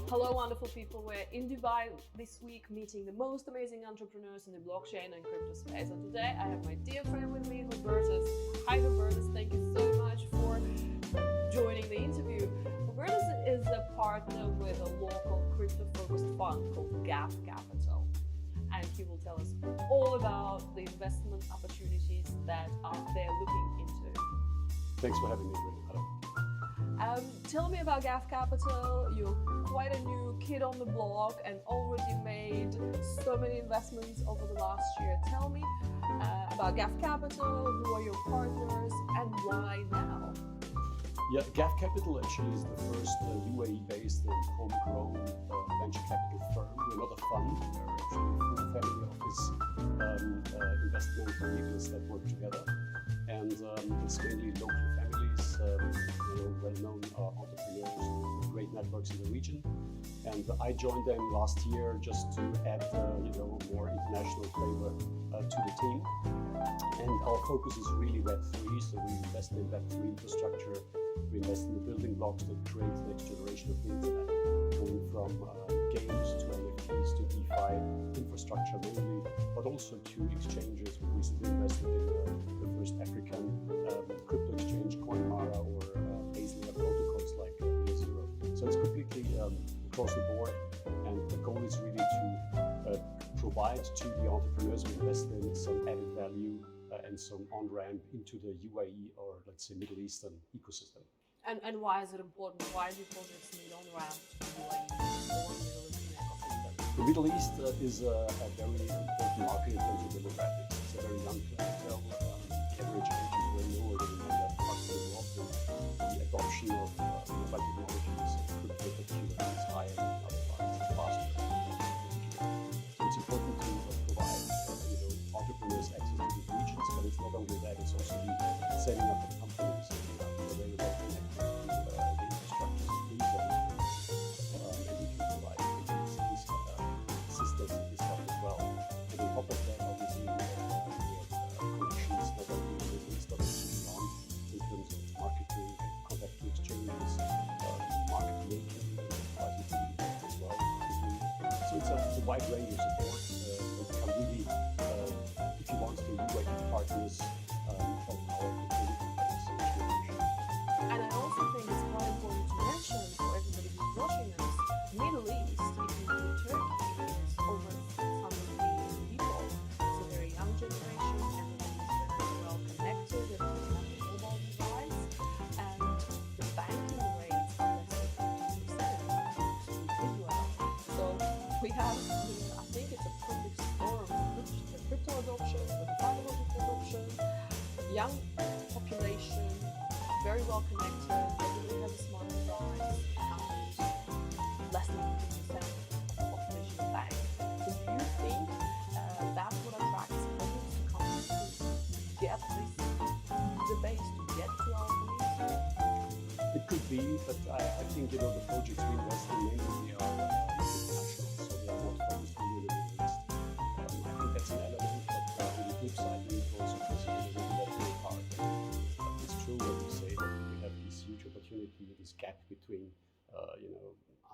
Hello, wonderful people. We're in Dubai this week meeting the most amazing entrepreneurs in the blockchain and crypto space. And today I have my dear friend with me, Hubertus. Hi, Hubertus. Thank you so much for joining the interview. Hubertus is a partner with a local crypto-focused fund called GAF Capital. And he will tell us all about the investment opportunities that they're looking into. Thanks for having me, really. Tell me about GAF Capital. You're quite a new kid on the block and already made so many investments over the last year. Tell me about GAF Capital, who are your partners, and why now? Yeah, GAF Capital actually is the first UAE-based and homegrown venture capital firm. We're not a fund, we're actually a full family office investment vehicles that work together. And it's mainly local families, well-known entrepreneurs, great networks in the region. And I joined them last year just to add, more international flavor to the team. And our focus is really Web3, so we invest in Web3 infrastructure. We invest in the building blocks that create the next generation of the internet, going from games to NFTs to DeFi infrastructure mainly, but also to exchanges. We recently invested in the first African crypto exchange, CoinMara, or base layer protocols like Zero. So it's completely across the board, and the goal is really to provide to the entrepreneurs who invest in some added value and some on-ramp into the UAE or let's say Middle Eastern ecosystem. And why is it important? Why do projects need on-ramp to the UAE or Middle Eastern ecosystem? The Middle East is a very important market in terms of demographics. It's a very young clientele. Average age is way lower than in many other parts of the world. The adoption of mobile technologies, crypto particularly, is higher than in other parts, faster. So it's important to provide entrepreneurs access to these regions, but it's not only that, it's also the setting up of companies and very well connected to the infrastructures in those regions. And we can provide these systems and this stuff as well. And on top of that, obviously, we have connections not only in the Middle East, but also beyond in terms of marketing, contact to exchanges, market making, and advisory as well. So it's a wide range of support that can really, if you want, to UAE partners of our liquidity base. And I also think it's quite important to mention for everybody who's watching us, Middle East, if you include Turkey, is over 600 million people. It's a very young generation, everybody is very well connected, everybody has a mobile device, and the banking rates are less than 50% in Israel. So we have, I think it's a perfect storm, the crypto adoption, the technological adoption, young population, very well connected, everybody has a smart device, and less than 50% population bank. So do you think that's what attracts companies to come to get the base, to get to our community? It could be, but I think the projects we invest in mainly are international, so they are not focused only in the Middle East. I think that's an element, but on the flip side, we need to also consider the regulatory part. It's true when you say that we have this huge opportunity, this gap between,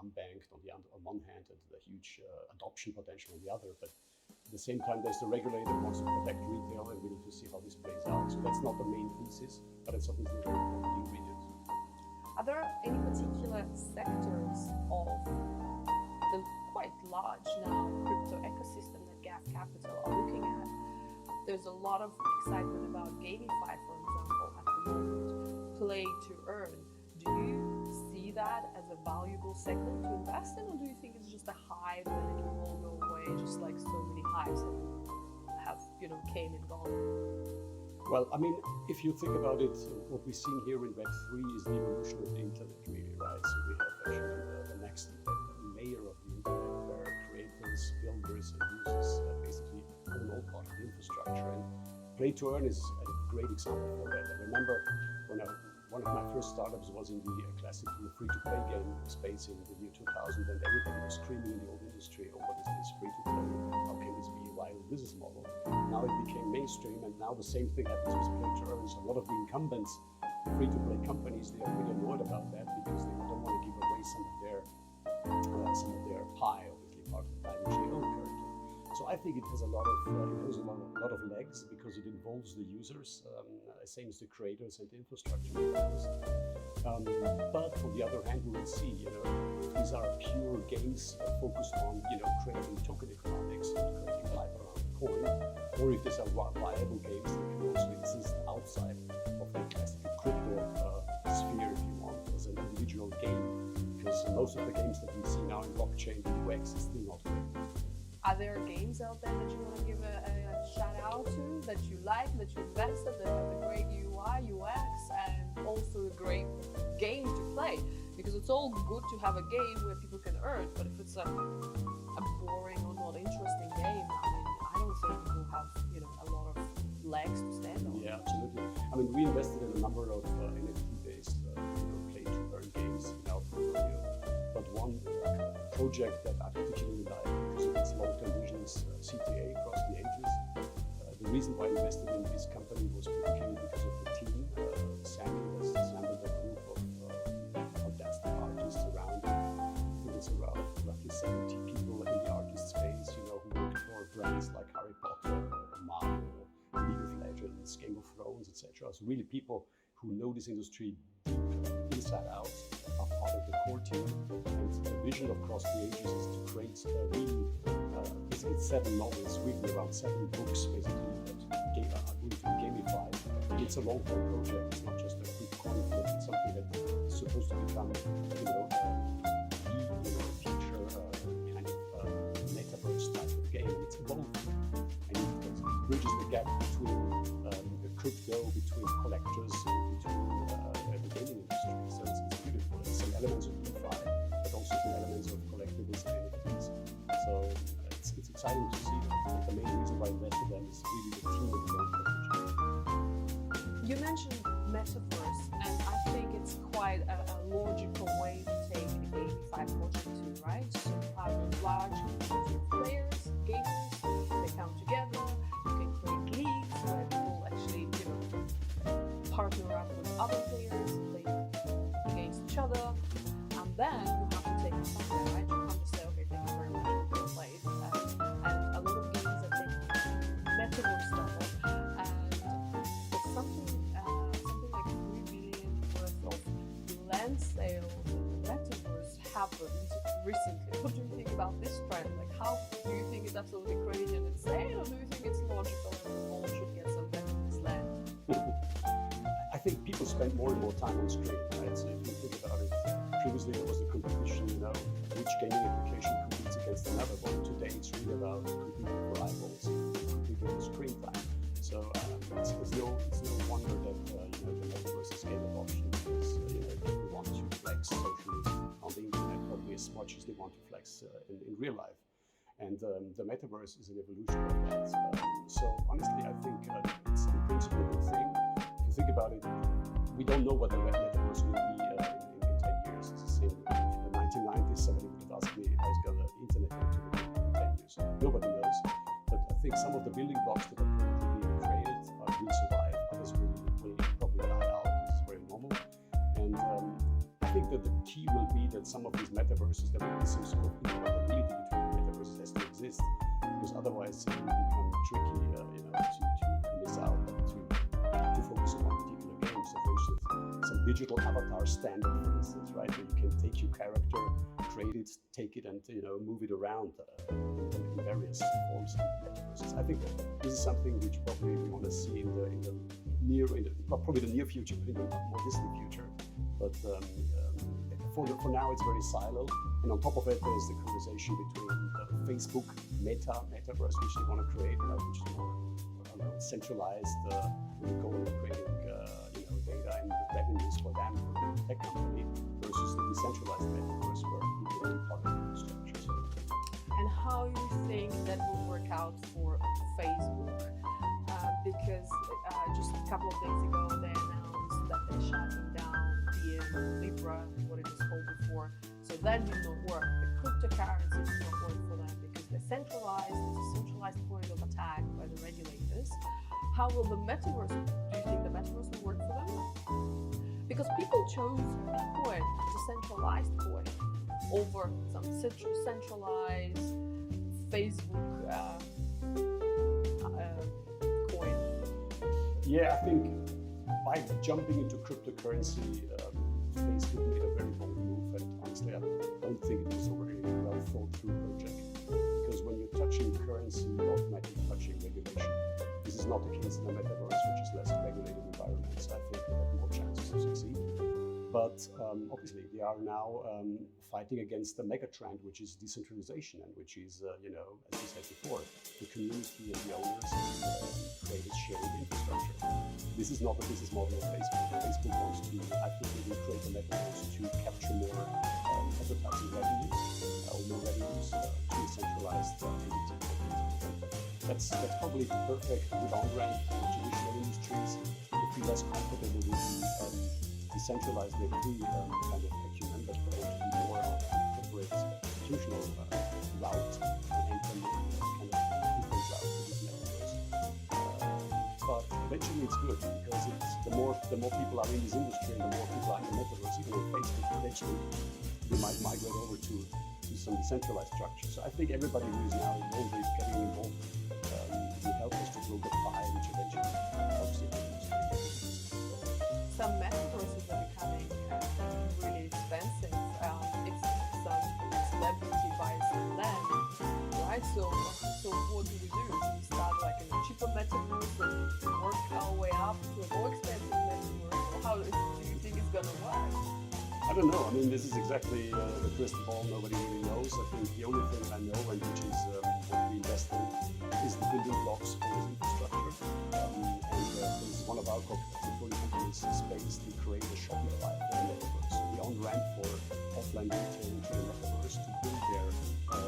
unbanked on one hand and the huge adoption potential on the other. But at the same time, there's the regulator who wants to protect retail, and we need to see how this plays out. So that's not the main thesis, but it's obviously very important ingredient. Are there any particular sectors of the quite large now crypto ecosystem that GAF Capital are looking at? There's a lot of excitement about GameFi, for example, at the moment, play to earn. Do you see that as a valuable segment to invest in, or do you think it's just a hype and it will all go away, just like so many hypes have came and gone? Well, I mean, if you think about it, what we've seen here in Web3 is the evolution of the internet, really, right? So we have actually the next layer of the internet where creators, builders, and users basically own all part of the infrastructure. And play to earn is a great example for that. I remember when one of my first startups was in the classical free-to-play game space in the year 2000, and everybody was screaming in the old industry, oh, what is this free-to-play? How can this be a viable business model? Now it became mainstream, and now the same thing happens with play to earn. So a lot of the incumbents, free-to-play companies, they are really annoyed about that because they don't want to give away some of their some of their pie, obviously part of the pie which they own currently. So I think it has a lot of legs because it involves the users, same as the creators and the infrastructure providers. But on the other hand, we will see, these are pure games focused on, creating token economics and creating life around the coin, or if these are viable games that can also exist outside of the classic crypto sphere, if you want, as an individual game, because most of the games that we see now in blockchain and UX is still not great. Are there games out there that you want to give a shout out to, that you like, that you invested, that have a great UI, UX, and also a great game to play? Because it's all good to have a game where people can earn, but if it's a boring or not interesting game, I don't think it will have a lot of legs to stand on. Yeah, absolutely. We invested in a number of NFT-based play-to-earn games in our portfolio, but one project that I particularly like because of its long-term visions, CTA across the ages. The reason why I invested in this company was particularly because of the team. Sammy has assembled a group of fantastic artists around him. I think it's around roughly 70 people in the artist space, who work for brands like Harry Potter, Marvel, League of Legends, Game of Thrones, etc. So really people who know this industry deep inside out are part of the core team. And the vision of Cross the Ages is to create basically 7 novels, written around 7 books, basically that are going to be gamified. It's a long-term project. It's not just a quick coin flip. It's something that is supposed to become, future kind of metaverse type of game. And it's evolving, and it bridges the gap between the crypto, between collectors, and between the gaming industry. So it's beautiful. There's some elements of DeFi, but also some elements of collectibles and NFTs. So it's exciting to see that. The main reason why I invested in them is really the team of the long-term vision. You mentioned metaverse, and I think it's quite a logical way to take a gamified project too, right? So you have a large community of players, gamers, they come together, you can create leagues where people actually, partner up with other players, play against each other, and then you have to take it from there, right? You can't just say, okay, thank you very much for your play. And a lot of games are taking metaverse style, and there's something like 3 billion worth of land sales in the metaverse happened recently. What do you think about this trend? Like, how do you think it's absolutely crazy and insane, or do you think it's logical and all should get some metaverse land? I think people spend more and more time on screen, right? So if you think about it, previously there was the competition, which gaming application competes against another one. Today it's really about competing for eyeballs, competing for screen time. So it's no wonder that the metaverse is gaining adoption because people want to flex socially on the internet probably as much as they want to flex in real life. And the metaverse is an evolution of that. So honestly, I think it's in principle a good thing. If you think about it, we don't know what the metaverse will be in 10 years. It's the same. In the 1990s, somebody would have asked me, how's the internet going to be in 10 years? Nobody knows. But I think some of the building blocks that are currently being created will survive. Others will probably die out. This is very normal. And I think that the key will be that some of these metaverses, there will be some sort of interoperability between the metaverses has to exist, because otherwise it will become tricky, to miss out, to focus on one particular game. So for instance, some digital avatar standard, for instance, right, where you can take your character, create it, take it, and move it around in various forms of metaverses. I think this is something which probably we want to see in the not probably the near future, but in the more distant future. But for now, it's very siloed. And on top of it, there's the conversation between Facebook, metaverse, which they want to create, which is more centralized, with the goal of creating data and revenues for them, for the tech company, versus the decentralized metaverse where people own part of the infrastructure. And how you think that will work out for Facebook? Because just a couple of days ago, they announced that they're shutting down Libra, what it was called before. So that did not work. The cryptocurrency did not work for them because they're centralized. It's a centralized point of attack by the regulators. How will the metaverse, do you think the metaverse will work for them? Because people chose Bitcoin, decentralized coin, over some centralized Facebook coin? Yeah, I think by jumping into cryptocurrency, Facebook made a very bold move, and honestly, I don't think it was a very well thought through project. Because when you're touching currency, you're automatically touching regulation. This is not the case in the metaverse, which is less regulated environment, so I think they have more chances to succeed. But obviously, they are now fighting against the mega trend, which is decentralization, and which is, as you said before, the community and the owners create a shared infrastructure. This is not the business model of Facebook. Facebook wants to, I think, they will create a metaverse to capture more advertising revenues, or more revenues to a centralized entity. That's probably perfect with on-ramp traditional industries. If you're less comfortable with the decentralized Web3 kind of acumen, but want to be more on corporate institutional route, and then kind of different route to this metaverse. But eventually it's good because the more people are in this industry and the more people are in the metaverse, even on Facebook, eventually they might migrate over to some decentralized structure. So I think everybody who is now involved is getting involved will help us to grow the pie, which eventually helps the industry. Some metaverses are becoming really expensive. If some celebrity buys some land, right? So what do? We start like in a cheaper metaverse and work our way up to a more expensive metaverse? How do you think it's gonna work? I don't know. I mean, this is exactly the crystal ball. Nobody really knows. I think the only thing I know, and which is what we invest in, is the building blocks for this infrastructure. This is one of our portfolio companies, Space, to create a Shopify for the metaverse. The on-ramp for offline retail into the metaverse to build their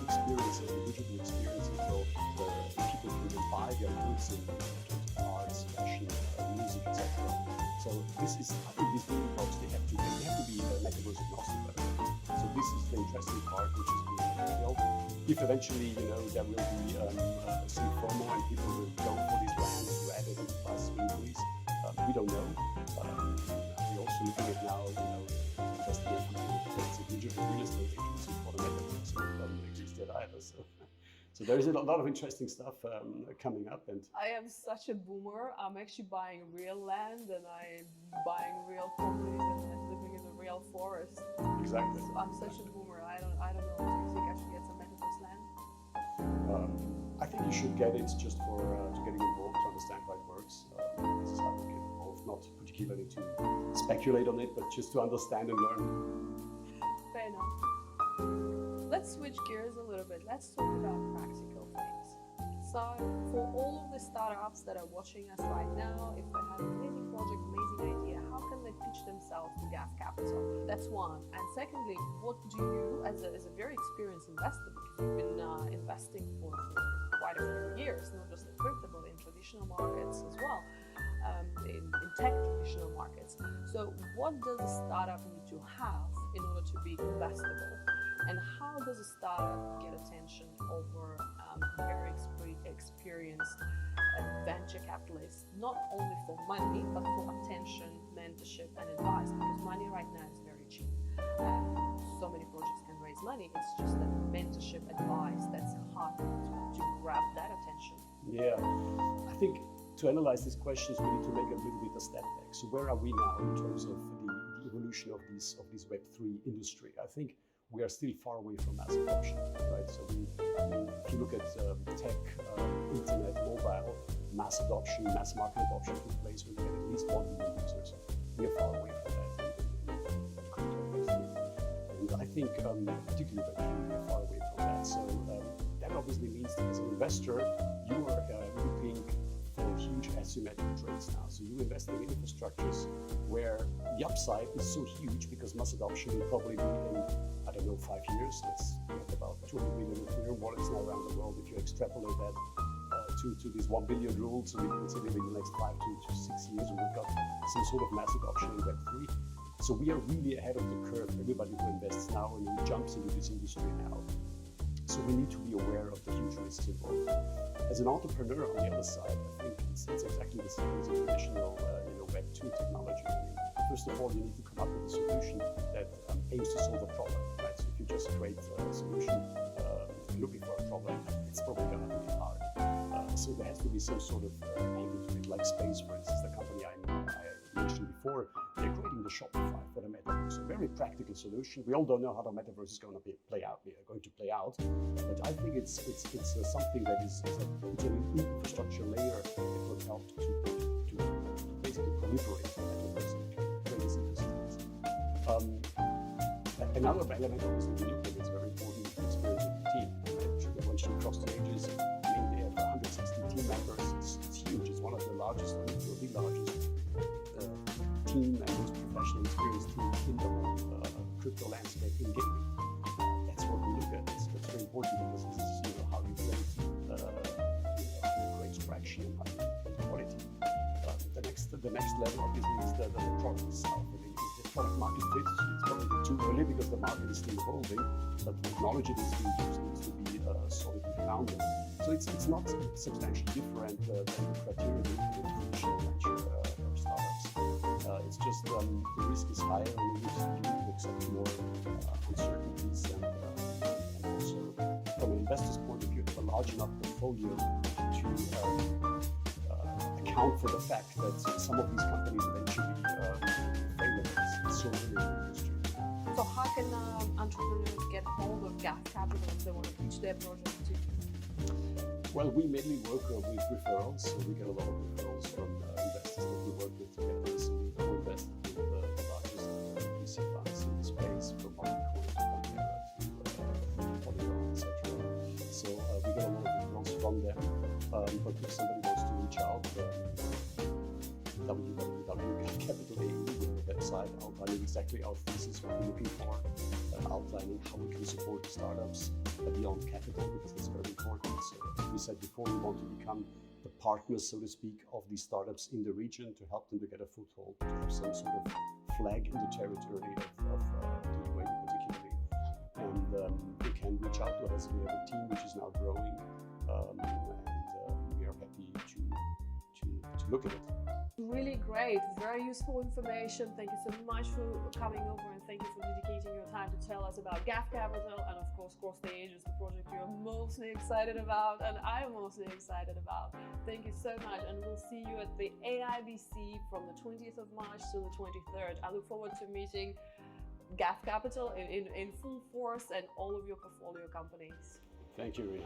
experiences, the digital experiences, where people can buy their goods in terms of arts, fashion, music, etc. So this is, I think, these building blocks they have to be metaverse agnostic. So this is the interesting part, which is being built. If eventually, there will be some FOMO and people will go for these brands to add it into price increase, we don't know. We're also looking at now, investing in a digital real estate agency for the metaverse, so it doesn't exist yet either. So there is a lot of interesting stuff coming up. And I am such a boomer. I'm actually buying real land and I'm buying real properties and living in a real forest. Exactly. So I'm such a boomer. I don't know. Do you think I should get some metaverse land? I think you should get it just for to getting involved, to understand how it works. This is how we get involved, not particularly to speculate on it, but just to understand and learn. Fair enough. Let's switch gears a little bit. Let's talk about practical things. So for all of the startups that are watching us right now, if they have an amazing project, amazing idea, how can they pitch themselves to Gaff Capital? That's one. And secondly, what do you, as a very experienced investor, because you've been investing for quite a few years, not just in crypto, but in traditional markets as well, in tech traditional markets. So what does a startup need to have in order to be investable? And how does a startup get attention over very experienced venture capitalists, not only for money, but for attention, mentorship, and advice? Because money right now is very cheap. So many projects can raise money. It's just that mentorship, advice, that's hard to grab that attention. Yeah, I think to analyze these questions, we need to make a little bit of step back. So where are we now in terms of the evolution of this Web3 industry? I think we are still far away from mass adoption, right? So if you look at tech, internet, mobile, mass adoption, mass market adoption took place when we had at least 1 million users. We are far away from that. And I think, particularly we are far away from that. So that obviously means that as an investor, you are looking for huge asymmetric trades now. So you're investing in infrastructures where the upside is so huge because mass adoption will probably be in, 5 years. Let's get about 200 million Ethereum wallets now around the world. If you extrapolate that to this 1 billion rule, so we can say maybe in the next 5 to 6 years we've got some sort of mass adoption in Web3. So we are really ahead of the curve. Everybody who invests now and who jumps into this industry now. So we need to be aware of the huge risks involved. As an entrepreneur on the other side, I think it's exactly the same as a traditional Web2 technology. First of all, you need to come up with a solution that aims to solve a problem. Right? So if you just create a solution looking for a problem, it's probably going to be hard. So there has to be some sort of angle to it, like Space, for instance, the company I mentioned before. They're creating the Shopify for the metaverse, a very practical solution. We all don't know how the metaverse is going to play out, but I think it's something that is it's an infrastructure layer that will help to basically proliferate the metaverse and create these ecosystems. Another element, obviously, when you look at it, is very important to experience with the team. They want to cross the ages. I mean, they have 160 team members. It's huge. It's one of the largest, the largest team and most professional experienced team in the whole crypto landscape in gaming. That's what we look at. That's very important because this is how you create traction and how you create quality. The next level obviously is the product itself. The product market fit. It's probably too early because the market is still evolving, but the technology that is being used needs to be solidly grounded. So it's not substantially different than the criteria that you traditional venture or startups. It's just the risk is higher and you need to accept more uncertainties and also from an investor's point of view, have a large enough portfolio to account for the fact that some of these companies eventually fail. It's so early in the industry. So how can entrepreneurs get hold of Gap Capital if they want to pitch their project to you? Well, we mainly work with referrals, so we get a lot of referrals from investors that we work with together. So we co-invest with the largest VC funds in the space, from Monaco to Pantera to Polygon, etc. So we get a lot of referrals from them. But if somebody wants to reach out, www.capital.ae, the website outlining exactly our thesis, what we're looking for, outlining how we can support the startups beyond capital, because that's very important. So as we said before, we want to become the partners, so to speak, of these startups in the region to help them to get a foothold, to have some sort of flag in the territory of the UAE particularly. And they can reach out to us. We have a team which is now growing, and we are happy to look at it. Really great, very useful information. Thank you so much for coming over and thank you for dedicating your time to tell us about Gap Capital and of course Cross the Ages, the project you're mostly excited about and I'm mostly excited about. Thank you so much and we'll see you at the AIBC from the 20th of March to the 23rd. I look forward to meeting Gap Capital in full force and all of your portfolio companies. Thank you, Rina.